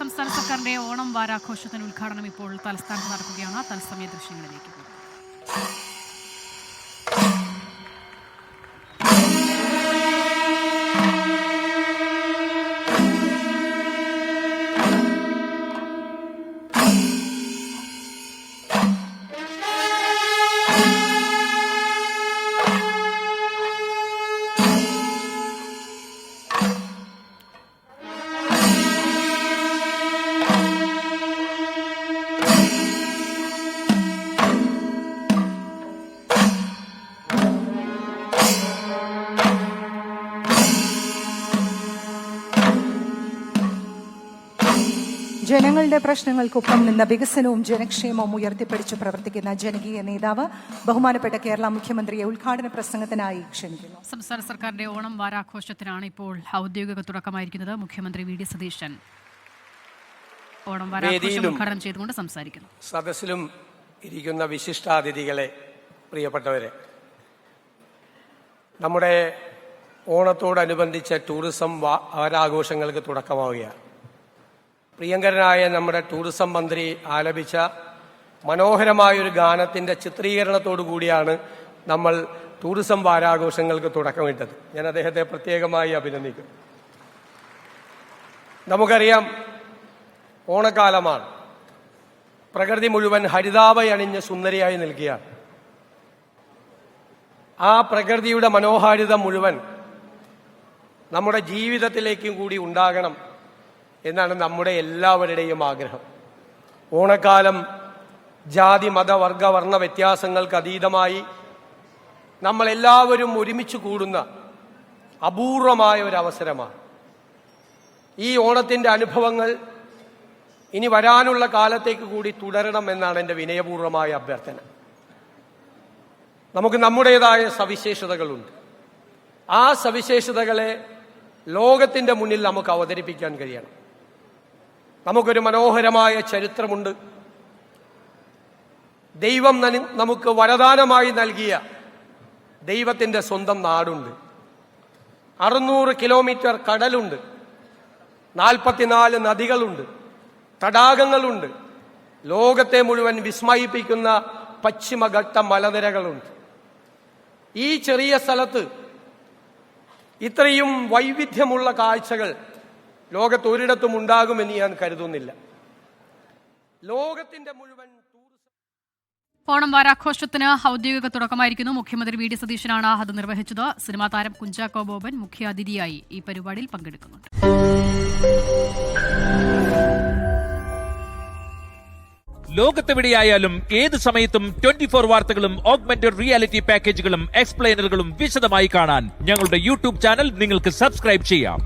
സംസ്ഥാന സർക്കാരിന്റെ ഓണം വാരാഘോഷത്തിന് ഉദ്ഘാടനം ഇപ്പോൾ തലസ്ഥാനത്ത് നടക്കുകയാണ്. തത്സമയ ദൃശ്യങ്ങളിലേക്ക് പോകും. ജനങ്ങളുടെ പ്രശ്നങ്ങൾക്കൊപ്പം നിന്ന് വികസനവും ജനക്ഷേമവും ഉയർത്തിപ്പിടിച്ച് പ്രവർത്തിക്കുന്ന ജനകീയ നേതാവ് ബഹുമാനപ്പെട്ട കേരള മുഖ്യമന്ത്രിയെ ഉദ്ഘാടന പ്രസംഗത്തിനായി ക്ഷണിക്കുന്നു. സംസ്ഥാന സർക്കാരിന്റെ ഓണം വാരാഘോഷത്തിനാണ് ഇപ്പോൾ ഔദ്യോഗിക തുടക്കമായിരിക്കുന്നത്. മുഖ്യമന്ത്രി വി ഡി സതീശൻ ഓണം വാരാഘോഷം ഉദ്ഘാടനം ചെയ്തുകൊണ്ട് സംസാരിക്കുന്നു. സദസ്സിലും ഇരിക്കുന്ന വിശിഷ്ടാതിഥികളെ, പ്രിയപ്പെട്ടവരെ, നമ്മുടെ ഓണത്തോടനുബന്ധിച്ച ടൂറിസം വാരാഘോഷങ്ങൾക്ക് തുടക്കമാവുകയാണ്. പ്രിയങ്കരനായ നമ്മുടെ ടൂറിസം മന്ത്രി ആലപിച്ച മനോഹരമായൊരു ഗാനത്തിൻ്റെ ചിത്രീകരണത്തോടു കൂടിയാണ് നമ്മൾ ടൂറിസം വാരാഘോഷങ്ങൾക്ക് തുടക്കമിട്ടത്. ഞാൻ അദ്ദേഹത്തെ പ്രത്യേകമായി അഭിനന്ദിക്കുന്നു. നമുക്കറിയാം, ഓണക്കാലമാണ്. പ്രകൃതി മുഴുവൻ ഹരിതാഭയണിഞ്ഞ് സുന്ദരിയായി നിൽക്കുകയാണ്. ആ പ്രകൃതിയുടെ മനോഹാരിത മുഴുവൻ നമ്മുടെ ജീവിതത്തിലേക്കും കൂടി ഉണ്ടാകണം എന്നാണ് നമ്മുടെ എല്ലാവരുടെയും ആഗ്രഹം. ഓണക്കാലം ജാതി മത വർഗ വർണ്ണ വ്യത്യാസങ്ങൾക്ക് അതീതമായി നമ്മളെല്ലാവരും ഒരുമിച്ച് കൂടുന്ന അപൂർവമായ ഒരു അവസരമാണ്. ഈ ഓണത്തിൻ്റെ അനുഭവങ്ങൾ ഇനി വരാനുള്ള കാലത്തേക്ക് കൂടി തുടരണം എന്നാണ് എൻ്റെ വിനയപൂർവമായ അഭ്യർത്ഥന. നമുക്ക് നമ്മുടേതായ സവിശേഷതകളുണ്ട്. ആ സവിശേഷതകളെ ലോകത്തിൻ്റെ മുന്നിൽ നമുക്ക് അവതരിപ്പിക്കാൻ കഴിയണം. നമുക്കൊരു മനോഹരമായ ചരിത്രമുണ്ട്. ദൈവം നമുക്ക് വരദാനമായി നൽകിയ ദൈവത്തിൻ്റെ സ്വന്തം നാടുണ്ട്. 600 കിലോമീറ്റർ കടലുണ്ട്. 44 നദികളുണ്ട്. തടാകങ്ങളുണ്ട്. ലോകത്തെ മുഴുവൻ വിസ്മയിപ്പിക്കുന്ന പശ്ചിമഘട്ട മലനിരകളുണ്ട്. ഈ ചെറിയ സ്ഥലത്ത് ഇത്രയും വൈവിധ്യമുള്ള കാഴ്ചകൾ ലോകത്ത് ഒരിടത്തും ഉണ്ടാകുമെന്ന് ഞാൻ കരുതുന്നില്ല. ലോകത്തിന്റെ മുഴുവൻ ഓണം വാരാഘോഷത്തിന് ഔദ്യോഗിക തുടക്കമായിരിക്കുന്നു. മുഖ്യമന്ത്രി വി ഡി സതീശനാണ് അത് നിർവഹിച്ചത്. സിനിമാ താരം കുഞ്ചാക്കോ ബോബൻ മുഖ്യാതിഥിയായി ഈ പരിപാടിയിൽ പങ്കെടുക്കുന്നുണ്ട്. ലോകത്തെവിടെയായാലും ഏത് സമയത്തും 24 വാർത്തകളും ഓഗ്മെന്റഡ് റിയാലിറ്റി പാക്കേജുകളും എക്സ്പ്ലെയിനറുകളും വിശദമായി കാണാൻ ഞങ്ങളുടെ യൂട്യൂബ് ചാനൽ നിങ്ങൾക്ക് സബ്സ്ക്രൈബ് ചെയ്യാം.